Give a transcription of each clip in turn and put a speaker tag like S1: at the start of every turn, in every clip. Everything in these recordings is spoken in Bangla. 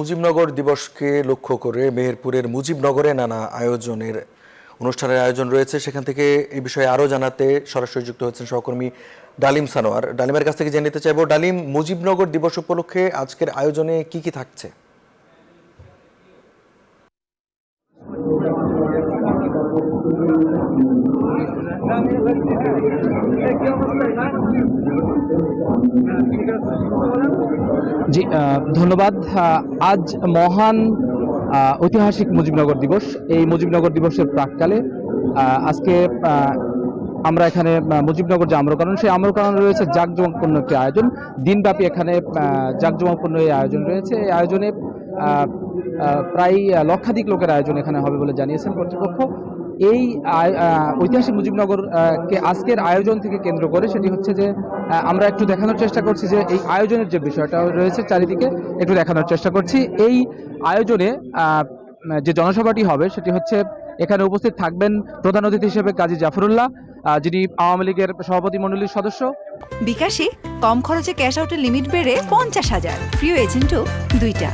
S1: মুজিবনগর দিবসকে লক্ষ্য করে মেহেরপুরের মুজিবনগরে নানা অনুষ্ঠানের আয়োজন রয়েছে। সেখান থেকে এই বিষয়ে আরও জানাতে সরাসরি যুক্ত হচ্ছেন সহকর্মী ডালিম সানোয়ার। ডালিমের কাছ থেকে জেনে নিতে চাইব, ডালিম, মুজিবনগর দিবস উপলক্ষে আজকের আয়োজনে কি কি থাকছে?
S2: জি, ধন্যবাদ। আজ মহান ঐতিহাসিক মুজিবনগর দিবস। এই মুজিবনগর দিবসের প্রাক্কালে আজকে আমরা এখানে মুজিবনগর যে আম্রকানন, সেই আম্রকানন রয়েছে জাঁকজমকপূর্ণ একটি আয়োজন। দিনব্যাপী এখানে জাঁকজমকপূর্ণ এই আয়োজন রয়েছে। এই আয়োজনে প্রায় লক্ষাধিক লোকের আয়োজন এখানে হবে বলে জানিয়েছেন কর্তৃপক্ষ। এই ঐতিহাসিক মুজিবনগর কে আজকের আয়োজন থেকে কেন্দ্র করে সেটি হচ্ছে যে আমরা একটু দেখানোর চেষ্টা করছি যে এই আয়োজনের যে বিষয়টা রয়েছে চারিদিকে একটু দেখানোর চেষ্টা করছি। এই আয়োজনে যে জনসভাটি হবে সেটি হচ্ছে, এখানে উপস্থিত থাকবেন প্রধান অতিথি হিসেবে কাজী জাফরুল্লাহ, যিনি আওয়ামী লীগের সভাপতি মণ্ডলীর সদস্য।
S3: বিকাশে কম খরচে ক্যাশ আউটের লিমিট বেড়ে 50,000, প্রিয় এজেন্টও 2টা।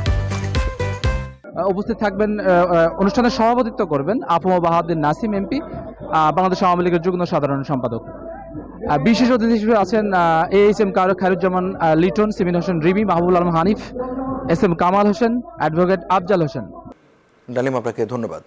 S2: উপস্থিত থাকবেন, অনুষ্ঠানের সভাপতিত্ব করবেন আফম বাহাউদ্দিন নাসিম এমপি, বাংলাদেশ আওয়ামী লীগের যুগ্ম সাধারণ সম্পাদক। বিশেষ অতিথি হিসেবে আছেন AHM Khairuzzaman Liton, Simin Hossain Rimi, Mahbubul Alam Hanif, SM Kamal Hossain, advocate Afzal Hossain.
S1: Dalim, আপনাকে ধন্যবাদ।